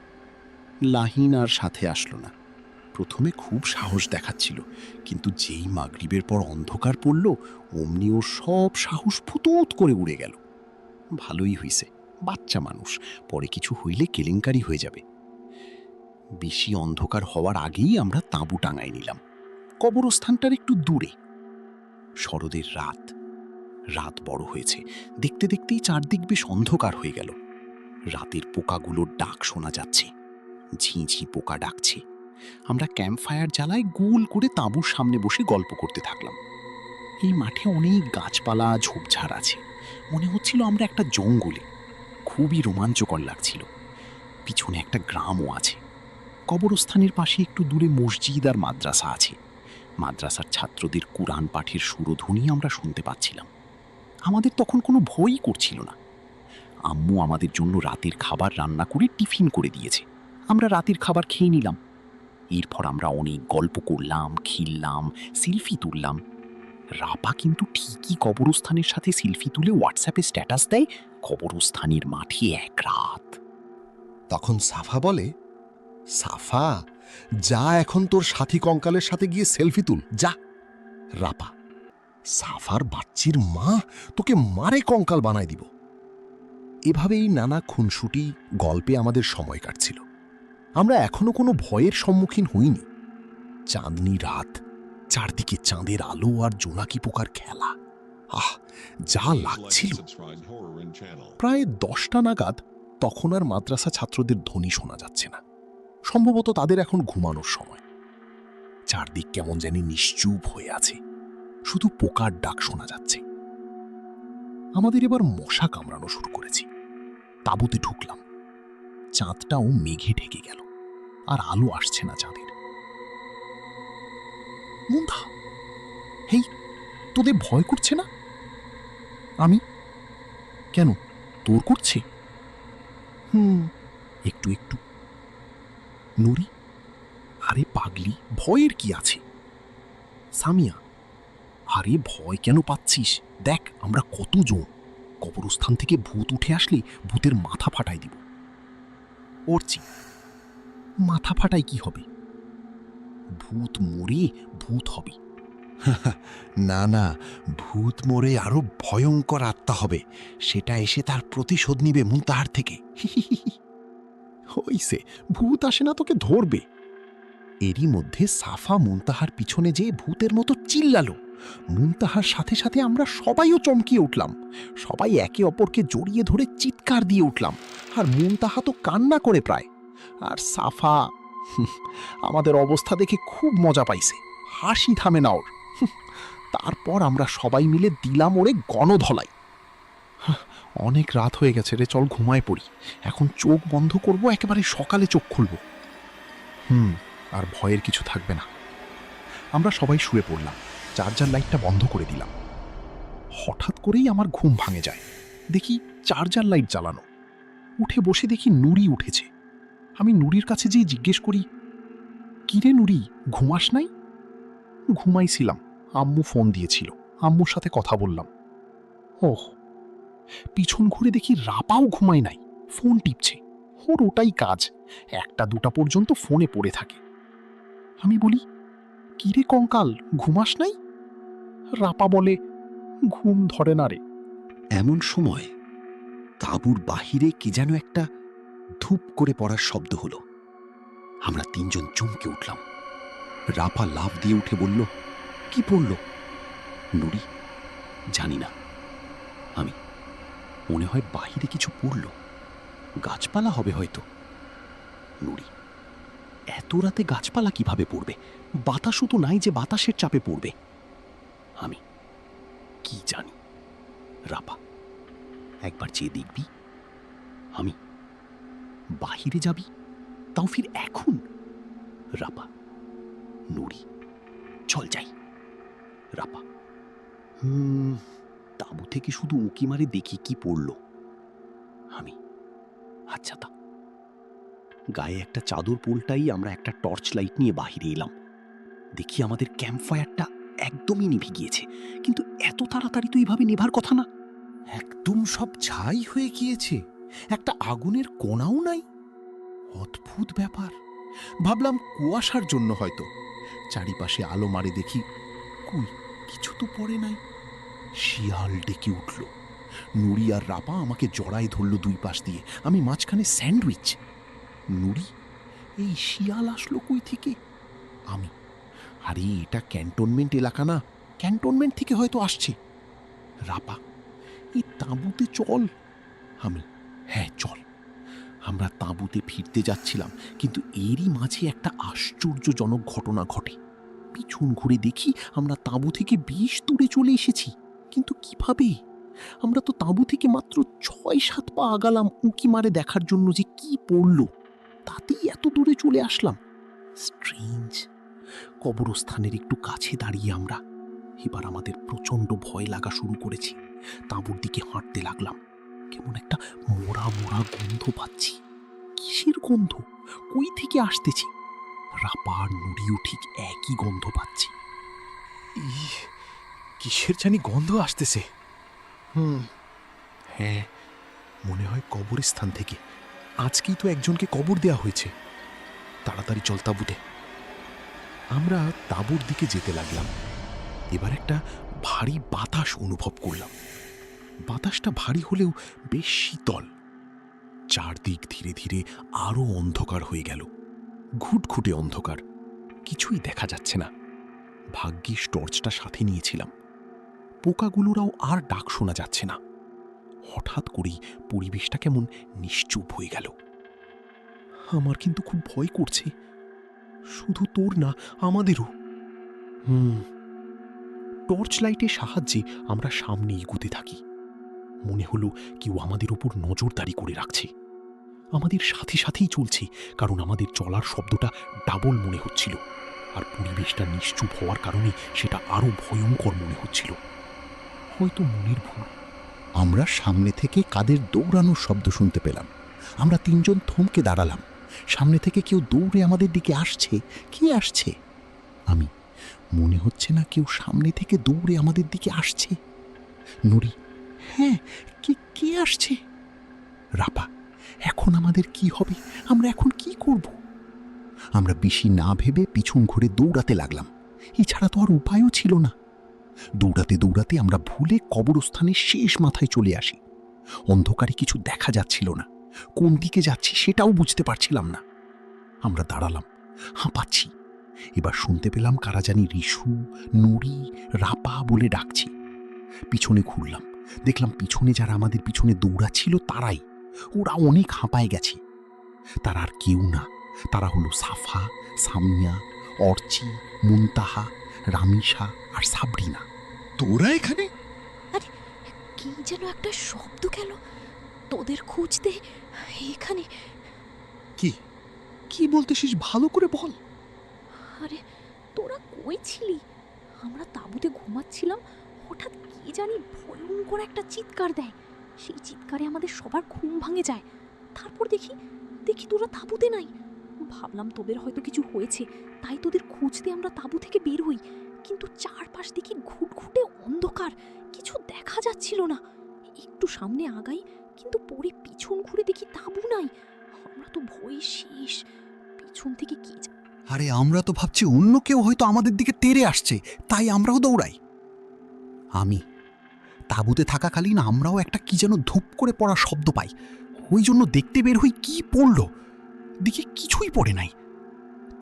লাহিন আর সাথে আসলো না। প্রথমে খুব সাহস দেখাচ্ছিল, কিন্তু যেই মাগরিবের পর অন্ধকার পড়ল, অমনি ওর সব সাহস ফুতুত করে উড়ে গেল। ভালোই হইছে, বাচ্চা মানুষ, পরে কিছু হইলে কেলেঙ্কারি হয়ে যাবে। বেশি অন্ধকার হওয়ার আগেই আমরা তাঁবু টাঙায় নিলাম, কবরস্থানটার একটু দূরে। শরতের রাত, রাত বড় হয়েছে। দেখতে দেখতেই চারদিক বেশ অন্ধকার হয়ে গেল। রাতের পোকাগুলোর ডাক শোনা যাচ্ছে, ঝিঁঝি পোকা ডাকছে। আমরা ক্যাম্প ফায়ার জ্বালায় গোল করে তাঁবুর সামনে বসে গল্প করতে থাকলাম। এই মাঠে অনেক গাছপালা ঝোপঝাড় আছে, মনে হচ্ছিল আমরা একটা জঙ্গলে। খুবই রোমাঞ্চকর লাগছিল। পিছনে একটা গ্রামও আছে। কবরস্থানের পাশে একটু দূরে মসজিদ আর মাদ্রাসা আছে। মাদ্রাসার ছাত্রদের কুরআন পাঠের সুরধ্বনি আমরা শুনতে পাচ্ছিলাম। আমাদের তখন কোনো ভয়ই করছিল না। আম্মু আমাদের জন্য রাতের খাবার রান্না করে টিফিন করে দিয়েছে। আমরা রাতের খাবার খেয়ে নিলাম। এরপর আমরা অনেক গল্প করলাম, খেললাম, সেলফি তুললাম। রাপা কিন্তু ঠিকই কবরস্থানের সাথে সেলফি তুলে হোয়াটসঅ্যাপে স্ট্যাটাস দেয়, কবরস্থানের মাঠে এক রাত। তখন সাফা বলে, সাফা যা এখন তোর সাথী কঙ্কালের সাথে গিয়ে সেলফি তুল, যা। রাপা, সাফার বাচ্চির মা তোকে মারে কঙ্কাল বানায় দিব। এভাবেই নানা খুনসুটি গল্পে আমাদের সময় কাটছিল। আমরা এখনো কোনো ভয়ের সম্মুখীন হইনি। চাঁদনি রাত, চারদিকে চাঁদের আলো আর জোনাকি পোকার খেলা, আহ যা লাগছিল। প্রায় 10টা নাগাদ তখন আর মাদ্রাসা ছাত্রদের ধ্বনি শোনা যাচ্ছে না। সম্ভবত তাদের এখন ঘুমানোর সময়। চারদিক কেমন জানি নিশ্চুপ হয়ে আছে, শুধু পোকার ডাক শোনা যাচ্ছে। আমাদের এবার মশা কামড়ানো শুরু করেছি। তাঁবুতে ঢুকলাম। চাঁদটাও মেঘে ঢেকে গেল, আর আলো আসছে না চাঁদের। মুন্ধা, হেই, তোদের ভয় করছে না? আমি কেন, তোর করছে? একটু একটু। নুরি, আরে পাগলি, ভয়ের কি আছে? সামিয়া, আরে ভয় কেন পাচ্ছিস? দেখ আমরা কতজন। কবরস্থান থেকে ভূত উঠে আসলে ভূতের মাথা ফাটাই দিব। ওরচি, মাথা ফাটাই কি হবে? ভূত মরে ভূত হবে। না না, ভূত মরে আরো ভয়ঙ্কর আত্মা হবে, সেটা এসে তার প্রতিশোধ নিবে মুনতাহার থেকে। হইছে, ভূত আসে না তোকে ধরবে। এরই মধ্যে সাফা মুনতাহার পিছনে যেয়ে ভূতের মতো চিল্লালো। মুনতাহার সাথে সাথে আমরা সবাইও চমকিয়ে উঠলাম। সবাই একে অপরকে জড়িয়ে ধরে চিৎকার দিয়ে উঠলাম। আর মুনতাহা তো কান্না করে প্রায়। আর সাফা আমাদের অবস্থা দেখে খুব মজা পাইছে, হাসি থামে না ওর। তারপর আমরা সবাই মিলে দিলাম ওরে গণধলাই। অনেক রাত হয়ে গেছে রে, চল ঘুমায় পড়ি। এখন চোখ বন্ধ করব, একেবারে সকালে চোখ খুলব। আর ভয়ের কিছু থাকবে না। আমরা সবাই শুয়ে পড়লাম, চার্জার লাইটটা বন্ধ করে দিলাম। হঠাৎ করেই আমার ঘুম ভাঙে যায়। দেখি চার্জার লাইট জ্বালানো। উঠে বসে দেখি নুরি উঠেছে। আমি নুরির কাছে যেয়ে জিজ্ঞেস করি, কিরে নুরি, ঘুমাস নাই? ঘুমাইছিলাম, আম্মু ফোন দিয়েছিল, আম্মুর সাথে কথা বললাম। ওহ। পিছন ঘুরে দেখি রাপাও ঘুমায় নাই, ফোন টিপছে। ওর ওটাই কাজ, 1টা-2টা পর্যন্ত ফোনে পড়ে থাকে। আমি বলি, কিরে কঙ্কাল, ঘুমাস নাই? রাপা বলে, ঘুম ধরে না রে। এমন সময় তাঁবুর বাহিরে কি যেন একটা ধূপ করে পড়ার শব্দ হলো। আমরা 3জন চমকে উঠলাম। রাপা লাফ দিয়ে উঠে বলল, কি পড়ল? নুড়ি, জানি না। আমি, মনে হয় বাহিরে কিছু পড়ল, গাছপালা হবে হয়তো। নুড়ি, এত রাতে গাছপালা কিভাবে পড়বে? বাতাসও তো নাই যে বাতাসের চাপে পড়বে। আমি, কি জানি। রাপা, একবার চেয়ে দেখবি। আমি, বাহিরে যাবি, তাও ফির এখন? রাপা, নুড়ি, চল যাই। রাপা, তাঁবু থেকে শুধু উঁকি মারে দেখি কি পড়ল। আমি, আচ্ছা তা। গায়ে একটা চাদর পোলটাই আমরা একটা টর্চ লাইট নিয়ে বাহিরে এলাম। দেখি আমাদের ক্যাম্প ফায়ারটা একদমই নিভে গিয়েছে, কিন্তু এত তাড়াতাড়ি তো এইভাবে নেভার কথা না। একদম সব ছাই হয়ে গিয়েছে, একটা আগুনের কোনাও নাই। অদ্ভুত ব্যাপার। ভাবলাম কুয়াশার জন্য হয়তো। চারিপাশে আলো মারে দেখি, কই কিছু তো পড়ে নাই। শিয়াল ডেকে উঠল। নুড়ি আর রাপা আমাকে জড়ায় ধরল দুই পাশ দিয়ে, আমি মাঝখানে স্যান্ডউইচ। নুড়ি, এই শিয়াল আসলো কই থেকে? আমি, আরে এটা ক্যান্টনমেন্ট এলাকা না, ক্যান্টনমেন্ট থেকে হয়তো আসছে। রাপা, এই তাঁবুতে চল। আমি, হ্যাঁ চল। আমরা তাঁবুতে ফিরতে যাচ্ছিলাম, কিন্তু এরই মাঝে একটা আশ্চর্যজনক ঘটনা ঘটে। পিছন ঘুরে দেখি আমরা তাঁবু থেকে বেশ দূরে চলে এসেছি। কিন্তু কিভাবে? আমরা তো তাঁবু থেকে মাত্র 6-7 পা আগালাম উঁকি মারে দেখার জন্য যে কি পড়ল, তাতেই এত দূরে চলে আসলাম। স্ট্রেঞ্জ। কবরস্থানের একটু কাছে দাঁড়িয়ে আমরা। এবার আমাদের প্রচণ্ড ভয় লাগা শুরু করেছে। তাঁবুর দিকে হাঁটতে লাগলাম। কেমন একটা মোড়া মোড়া গন্ধ পাচ্ছি। কিসের গন্ধ? কই থেকে আসতেছে? রাপা আর নুড়িও ঠিক একই গন্ধ পাচ্ছি। কিসের জানি গন্ধ আসতেছে। হ্যাঁ, মনে হয় কবরস্থান থেকে। আজকেই তো একজনকে কবর দেয়া হয়েছে। তাড়াতাড়ি চল তাঁবুতে। আমরা তাঁবুর দিকে যেতে লাগলাম। এবার একটা ভারী বাতাস অনুভব করলাম। বাতাসটা ভারী হলেও বেশ শীতল। চারদিক ধীরে ধীরে আরো অন্ধকার হয়ে গেল। ঘুটঘুটে অন্ধকার, কিছুই দেখা যাচ্ছে না। ভাগ্যিস টর্চটা সাথে নিয়েছিলাম। পোকাগুলোরাও আর ডাক শোনা যাচ্ছে না। হঠাৎ করেই পরিবেশটা কেমন নিশ্চুপ হয়ে গেল। আমার কিন্তু খুব ভয় করছে, শুধু তোর না, আমাদেরও। টর্চ লাইটের সাহায্যে আমরা সামনে এগোতে থাকি। মনে হলো কেউ আমাদের উপর নজরদারি করে রাখছে। আমাদের সাথে সাথেই চলছে, কারণ আমাদের চলার শব্দটা ডাবল মনে হচ্ছিল, আর পরিবেশটা নিশ্চুপ হওয়ার কারণে সেটা আরো ভয়ঙ্কর মনে হচ্ছিল। হয়তো মনের ভুল। আমরা সামনে থেকে কাদের দৌড়ানোর শব্দ শুনতে পেলাম। আমরা তিনজন থমকে দাঁড়ালাম। সামনে থেকে কেউ দৌড়ে আমাদের দিকে আসছে। কে আসছে? আমি, মনে হচ্ছে না কেউ সামনে থেকে দৌড়ে আমাদের দিকে আসছে। নুড়ি, হ্যাঁ, কে আসছে? রাপা, এখন আমাদের কি হবে? আমরা এখন কি করব? আমরা বেশি না ভেবে পিছন ঘুরে দৌড়াতে লাগলাম। এছাড়া তো আর উপায়ও ছিল না। দৌড়াতে দৌড়াতে আমরা ভুলে কবরস্থানের শেষ মাথায় চলে আসি। অন্ধকারে কিছু দেখা যাচ্ছিল না। কোন দিকে যাচ্ছি সেটাও বুঝতে পারছিলাম না। আমরা দাঁড়ালাম, হাঁপাচ্ছি। এবার শুনতে পেলাম কারা জানি রিশু, নুড়ি, রাপা বলে ডাকছি। পিছনে ঘুরলাম, দেখলাম পিছনে যারা আমাদের পিছনে দৌড়াচ্ছিল তারাই। ওরা অনেক হাঁপায় গেছে। তারা আর কেউ না, তারা হলো সাফা, সামিয়া, অর্চি, মুনতাহা, রামিসা আর সাবরিনা। তোরা এখানে? আরে কি যেন একটা শব্দ গেল। তোদের খুঁজতে এখানে। কি বলতেছিস? ভালো করে বল। আরে তোরা কই ছিলি? আমরা তাঁবুতে ঘুমাচ্ছিলাম, হঠাৎ কি জানি ভয়ঙ্কর একটা চিৎকার দেয়। সেই চিৎকারে আমাদের সবার ঘুম ভাঙে যায়। তারপর দেখি তোরা তাঁবুতে নাই। ভাবলাম তোদের হয়তো কিছু হয়েছে, তাই তোদের খুঁজতে আমরা তাঁবু থেকে বের হই। কিন্তু চারপাশ দেখি ঘুটঘুটে অন্ধকার, কিছু দেখা যাচ্ছিল না। একটু সামনে আগাই, কিন্তু পরে পিছন ঘুরে দেখি তাঁবু নাই। আমরা তো ভয়ে শেষ। পিছন থেকে কি আরে আমরা তো ভাবছি অন্য কেউ হয়তো আমাদের দিকে তেড়ে আসছে, তাই আমরাও দৌড়াই। আমি, তাঁবুতে থাকাকালীন আমরাও একটা কি যেন ধূপ করে পড়া শব্দ পাই। ওই জন্য দেখতে বের হই কি পড়ল। দেখি কিছুই পড়ে নাই।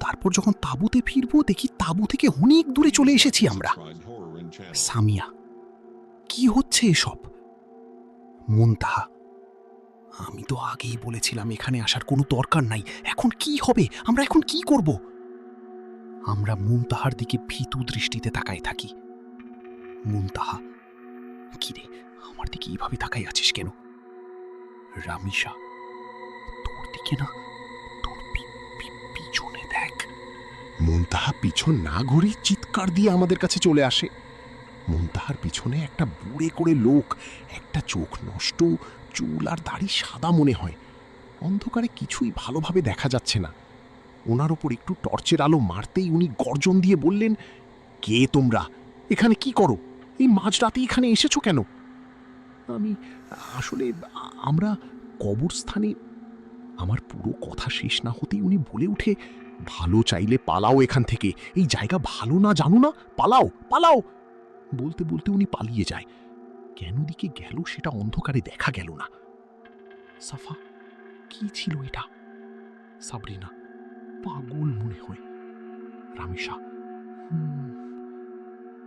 তারপর যখন তাঁবুতে ফিরবো দেখি তাঁবু থেকে অনেক দূরে চলে এসেছি আমরা। সামিয়া, কি হচ্ছে এসব? মুনতাহা, আমি তো আগেই বলেছিলাম এখানে আসার কোনো দরকার নাই। এখন কি হবে? আমরা এখন কি করব? আমরা মুনতাহার দিকে ভীতু দৃষ্টিতে তাকায় থাকি। মুনতাহা, কি রে, আমার দিকে এইভাবে তাকাই আছিস কেন? রামিসা, তোর দিকে না, তোর পিছনে দেখ। মুনতাহা পিছন না ঘুরে চিৎকার দিয়ে আমাদের কাছে চলে আসে। মুনতাহার পিছনে একটা বুড়ে করে লোক, একটা চোখ নষ্ট, চুল আর দাড়ি সাদা মনে হয়। অন্ধকারে কিছুই ভালোভাবে দেখা যাচ্ছে না। ওনার ওপর একটু টর্চের আলো মারতেই উনি গর্জন দিয়ে বললেন, কে তোমরা? এখানে কি করো? এই মাঝরাতে এখানে এসেছো কেন? আসলে আমরা কবরস্থানে। আমার পুরো কথা শেষ না হতেই উনি বলে উঠে, ভালো চাইলে পালাও এখান থেকে, এই জায়গা ভালো না জানো না, পালাও পালাও। বলতে বলতে উনি পালিয়ে যায়। কেন দিকে গেল সেটা অন্ধকারে দেখা গেল না। সাফা, কি ছিল এটা? সাবরিনা, পাগল মনে হয়। রামিসা,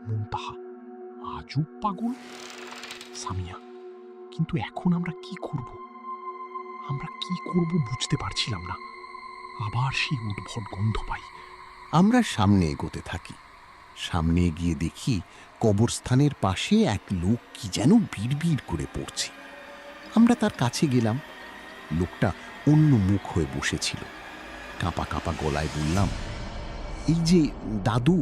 মুনতাহা, আজও পাগল। সামিয়া, কিন্তু এখন আমরা কি করব? আমরা কি করব বুঝতে পারছিলাম না। আবার সেই উদ্ভট গন্ধ পাই। আমরা সামনে এগোতে থাকি। সামনে গিয়ে দেখি কবরস্থানের পাশে এক লোক কি যেন বিড়বিড় করে পড়ছে। আমরা তার কাছে গেলাম। লোকটা অন্য মুখ হয়ে বসেছিল। কাঁপা কাঁপা গলায় বললাম, এই যে দাদু।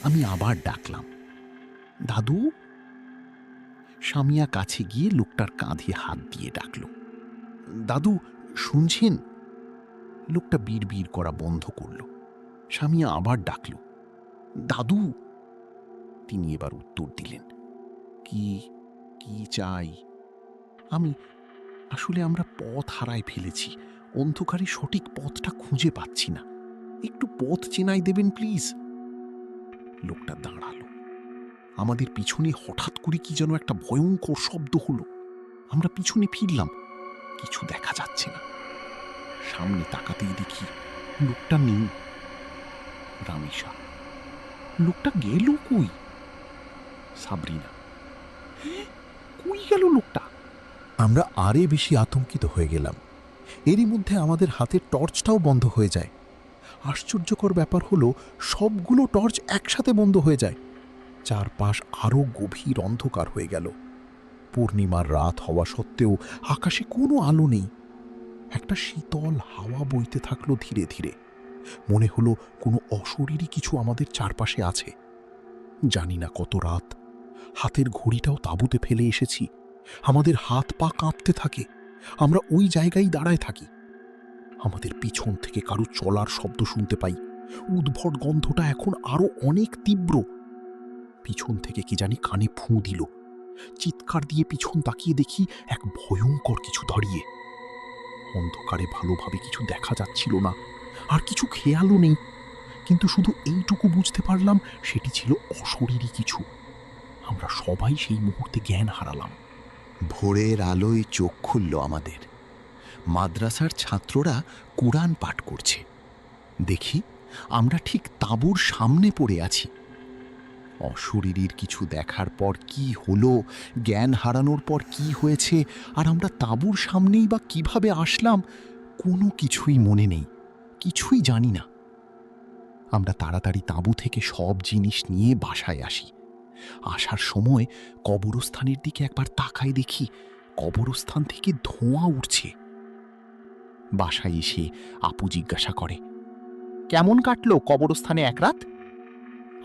আমি আবার ডাকলাম, দাদু। সামিয়া কাছে গিয়ে লোকটার কাঁধে হাত দিয়ে ডাকল, দাদু শুনছেন? লোকটা বিড়বিড় করা বন্ধ করল। সামিয়া আবার ডাকল, দাদু। তিনি এবার উত্তর দিলেন, কি কি চাই? আসলে আমরা পথ হারায় ফেলেছি। অন্ধকারে সঠিক পথটা খুঁজে পাচ্ছি না। একটু পথ চেনাই দেবেন প্লিজ। লোকটা দাঁড়ালো। আমাদের পিছনে হঠাৎ করে কি যেন একটা ভয়ঙ্কর শব্দ হলো। আমরা পিছনে ফিরলাম, কিছু দেখা যাচ্ছে না। সামনে তাকাতেই দেখি লোকটা নেই। রামিসা, লোকটা গেল কই? সাবরিনা, কই গেল লোকটা? আমরা আরে বেশি আতঙ্কিত হয়ে গেলাম। এরই মধ্যে আমাদের হাতের টর্চটাও বন্ধ হয়ে যায়। আশ্চর্যকর ব্যাপার হলো, সবগুলো টর্চ একসাথে বন্ধ হয়ে যায়। চারপাশ আরও গভীর অন্ধকার হয়ে গেল। পূর্ণিমার রাত হওয়া সত্ত্বেও আকাশে কোনো আলো নেই। একটা শীতল হাওয়া বইতে থাকলো ধীরে ধীরে। মনে হলো কোনো অশরীরী কিছু আমাদের চারপাশে আছে। জানি না কত রাত। হাতের ঘড়িটাও তাঁবুতে ফেলে এসেছি। আমাদের হাত পা কাঁপতে থাকে। আমরা ওই জায়গায় দাঁড়ায় থাকি। আমাদের পিছন থেকে কারো চলার শব্দ শুনতে পাই। উদ্ভট গন্ধটা এখন আরো অনেক তীব্র। পিছন থেকে কি জানি কানে ফুঁ দিল। চিৎকার দিয়ে পিছন তাকিয়ে দেখি এক ভয়ঙ্কর কিছু দাঁড়িয়ে। অন্ধকারে ভালোভাবে কিছু দেখা যাচ্ছিল না, আর কিছু খেয়ালও নেই। কিন্তু শুধু এইটুকু বুঝতে পারলাম, সেটি ছিল অশরীরী কিছু। আমরা সবাই সেই মুহূর্তে জ্ঞান হারালাম। ভোরের আলোয় চোখ খুলল আমাদের। মাদ্রাসার ছাত্ররা কুরআন পাঠ করছে। দেখি আমরা ঠিক তাঁবুর সামনে পড়ে আছি। অশরীরীর কিছু দেখার পর কি হলো, জ্ঞান হারানোর পর কি হয়েছে, আর আমরা তাঁবুর সামনেই বা কিভাবে আসলাম, কোনো কিছুই মনে নেই, কিছুই জানি না। আমরা তাড়াতাড়ি তাঁবু থেকে সব জিনিস নিয়ে বাসায় আসি। আসার সময় কবরস্থানের দিকে একবার তাকায় দেখি কবরস্থান থেকে ধোঁয়া উঠছে। বাসায় এসে আপু জিজ্ঞাসা করে, কেমন কাটলো কবরস্থানে এক রাত?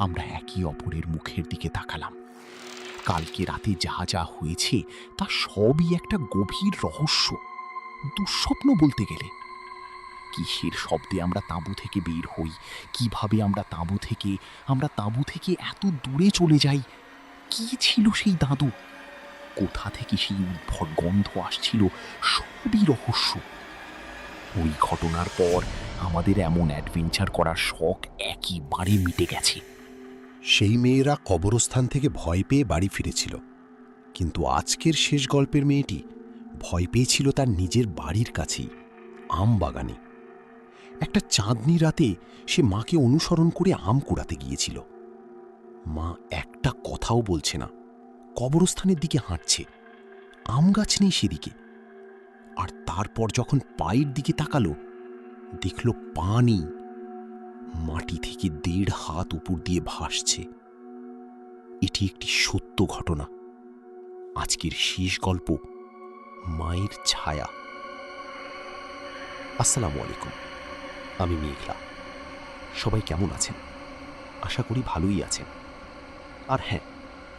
আমরা একে অপরের মুখের দিকে তাকালাম। কালকে রাতে যা যা হয়েছে তা সবই একটা গভীর রহস্য, দুঃস্বপ্ন বলতে গেলে। কিসের শব্দে আমরা তাঁবু থেকে বের হই, কিভাবে আমরা তাঁবু থেকে এত দূরে চলে যাই, কি ছিল সেই দাদু, কোথা থেকে সেই উদ্ভট গন্ধ আসছিল, সবই রহস্য। ওই ঘটনার পর আমাদের এমন অ্যাডভেঞ্চার করার শখ একেবারে মিটে গেছে। সেই মেয়েরা কবরস্থান থেকে ভয় পেয়ে বাড়ি ফিরেছিল, কিন্তু আজকের শেষ গল্পের মেয়েটি ভয় পেয়েছিল তার নিজের বাড়ির কাছেই, আম বাগানে। একটা চাঁদনি রাতে সে মাকে অনুসরণ করে আম কুড়াতে গিয়েছিল। মা একটা কথাও বলছে না, কবরস্থানের দিকে হাঁটছে। আম গাছ নেই সেদিকে। আর তারপর যখন পায়ের দিকে তাকালো, দেখল পা নেই, মাটি থেকে 1.5 হাত উপর দিয়ে ভাসছে। এটি একটি সত্য ঘটনা। আজকের শেষ গল্প, মায়ের ছায়া। আসসালামু আলাইকুম, আমি মেঘলা। সবাই কেমন আছেন? আশা করি ভালোই আছেন। আর হ্যাঁ,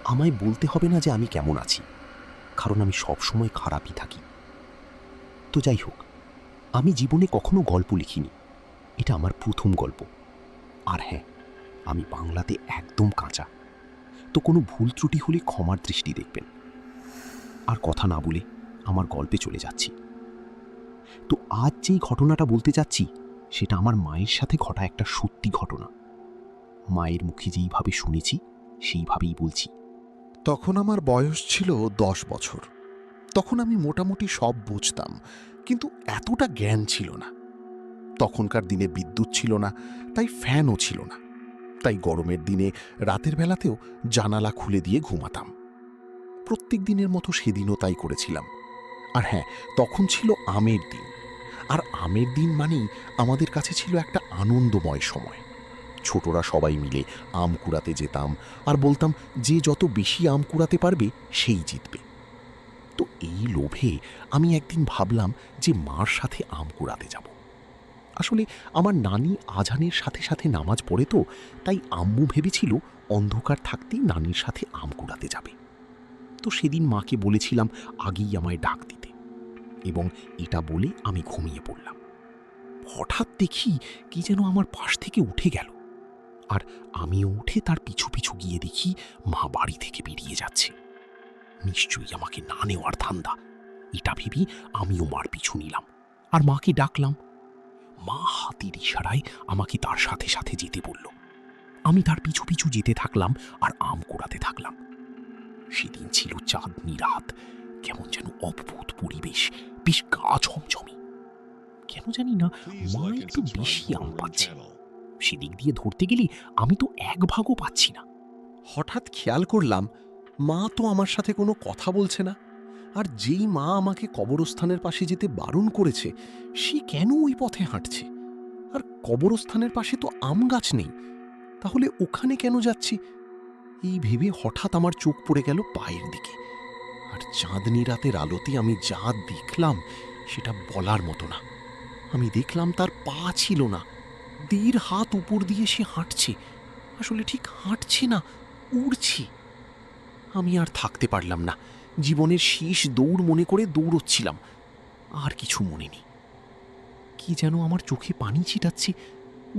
আমায় বলতে হবে না যে আমি কেমন আছি, কারণ আমি সবসময় খারাপই থাকি। তো যাই হোক, আমি জীবনে কখনো গল্প লিখিনি। এটা আমার প্রথম গল্প। আর হ্যাঁ, আমি বাংলাতে একদম কাঁচা, তো কোনো ভুল ত্রুটি হলে ক্ষমার দৃষ্টি দেখবেন। আর কথা না বলে আমার গল্পে চলে যাচ্ছি। তো আজ যেই ঘটনাটা বলতে যাচ্ছি, সেটা আমার মায়ের সাথে ঘটা একটা সত্যি ঘটনা। মায়ের মুখে যেইভাবে শুনেছি সেইভাবেই বলছি। তখন আমার বয়স ছিল 10 বছর। তখন আমি মোটামুটি সব বুঝতাম, কিন্তু এতটা জ্ঞান ছিল না। তখনকার দিনে বিদ্যুৎ ছিল না, তাই ফ্যানও ছিল না। তাই গরমের দিনে রাতের বেলাতেও জানালা খুলে দিয়ে ঘুমাতাম। প্রত্যেক দিনের মতো সেদিনও তাই করেছিলাম। আর হ্যাঁ, তখন ছিল আমের দিন। আর আমের দিন মানেই আমাদের কাছে ছিল একটা আনন্দময় সময়। ছোটরা সবাই মিলে আম কুড়াতে যেতাম আর বলতাম যে যত বেশি আম কুড়াতে পারবে সেই জিতবে। তো এই লোভে আমি একদিন ভাবলাম যে মার সাথে আম কুড়াতে যাব। আসলে আমার নানি আজানের সাথে সাথে নামাজ পড়ে, তো তাই আম্মু ভেবেছিল অন্ধকার থাকতেই নানির সাথে আম কুড়াতে যাবে। তো সেদিন মাকে বলেছিলাম আগেই আমায় ডাক দিতে, এবং এটা বলে আমি ঘুমিয়ে পড়লাম। হঠাৎ দেখি কি যেন আমার পাশ থেকে উঠে গেল, আর আমিও উঠে তার পিছু পিছু গিয়ে দেখি মা বাড়ি থেকে বেরিয়ে যাচ্ছে। নিশ্চয়ই আমাকে না নেওয়ার ধান্দা। এটা ভেবেই আমিও মার পিছু নিলাম আর মাকে ডাকলাম। মা হাতের ইশারায় আমাকে তার সাথে সাথে যেতে বলল। আমি তার পিছু পিছু যেতে থাকলাম আর আম কুড়াতে থাকলাম। সেদিন ছিল চাঁদনি রাত, কেমন যেন অদ্ভুত পরিবেশ, বেশ গা ছমছমি। কেন জানি না মা একটু বেশি আম পাচ্ছে। সেদিক দিয়ে ধরতে গেলে আমি তো 1 ভাগও পাচ্ছি না। হঠাৎ খেয়াল করলাম মা তো আমার সাথে কোনো কথা বলছে না। আর যেই মা আমাকে কবরস্থানের পাশে যেতে বারণ করেছে, সে কেন ওই পথে হাঁটছে? আর কবরস্থানের পাশে তো আম গাছ নেই, তাহলে ওখানে কেন যাচ্ছি? এই ভেবে হঠাৎ আমার চোখ পড়ে গেল পায়ের দিকে। আর চাঁদনি রাতের আলোতে আমি যা দেখলাম সেটা বলার মতো না। আমি দেখলাম তার পা ছিল না, 1.5 হাত উপর দিয়ে সে হাঁটছে। আসলে ঠিক হাঁটছে না, উড়ছে। আমি আর থাকতে পারলাম না। জীবনের শেষ দৌড় মনে করে দৌড়চ্ছিলাম। আর কিছু মনে নেই। কি যেন আমার চোখে পানি ছিটাচ্ছে।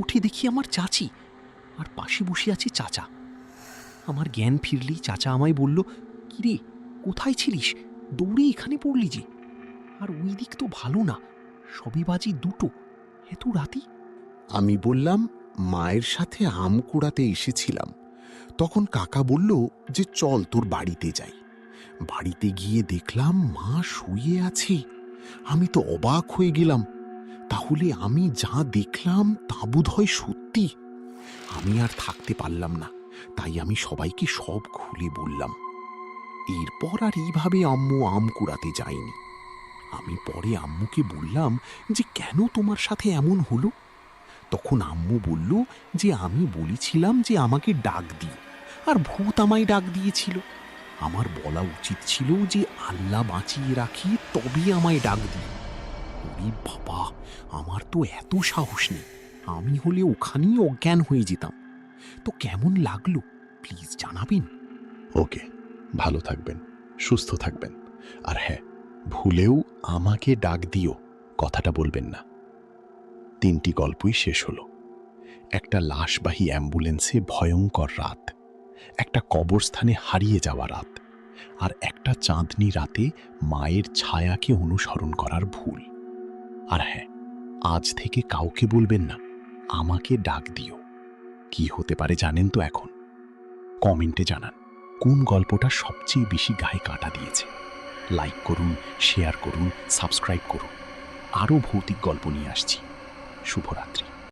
উঠে দেখি আমার চাচি, আর পাশে বসে আছে চাচা। আমার জ্ঞান ফিরলেই চাচা আমায় বলল, কিরে, কোথায় ছিলিস? দৌড়ে এখানে পড়লি যে? আর ওই দিক তো ভালো না, সবে বাজে 2টো, এত রাতি। আমি বললাম, মায়ের সাথে আম কুড়াতে এসেছিলাম। তখন কাকা বলল যে চল তোর বাড়িতে যাই। বাড়িতে গিয়ে দেখলাম মা শুয়ে আছে। আমি তো অবাক হয়ে গেলাম। তাহলে আমি যা দেখলাম তা বোধহয় সত্যি। আমি আর থাকতে পারলাম না, তাই আমি সবাইকে সব খুলে বললাম। এরপর আর এইভাবে আম্মু আম কুড়াতে যায়নি। আমি পরে আম্মুকে বললাম যে কেন তোমার সাথে এমন হলো? তখন আম্মু বলল যে আমি বলেছিলাম যে আমাকে ডাক দিই, আর ভূত আমায় ডাক দিয়েছিল। আমার বলা উচিত ছিল যে আল্লাহ বাঁচিয়ে রাখি তবে আমায় ডাক দিই। ওরে বাবা, আমার তো এত সাহস নেই। আমি হলে ওখানেই অজ্ঞান হয়ে যেতাম। তো কেমন লাগলো প্লিজ জানাবেন। ওকে, ভালো থাকবেন, সুস্থ থাকবেন। আর হ্যাঁ, ভুলেও আমাকে ডাক দিও কথাটা বলবেন না। 3টি গল্পই শেষ হলো। একটা লাশবাহী অ্যাম্বুলেন্সে ভয়ঙ্কর রাত, একটা কবরস্থানে হারিয়ে যাওয়া রাত, আর একটা চাঁদনি রাতে মায়ের ছায়াকে অনুসরণ করার ভুল। আর হ্যাঁ, আজ থেকে কাউকে বলবেন না আমাকে ডাক দিও। কি হতে পারে জানেন তো এখন? কমেন্টে জানান কোন গল্পটা সবচেয়ে বেশি গায়ে কাটা দিয়েছে। লাইক করুন, শেয়ার করুন, সাবস্ক্রাইব করুন। আরও ভৌতিক গল্প নিয়ে আসছি। শুভরাত্রি।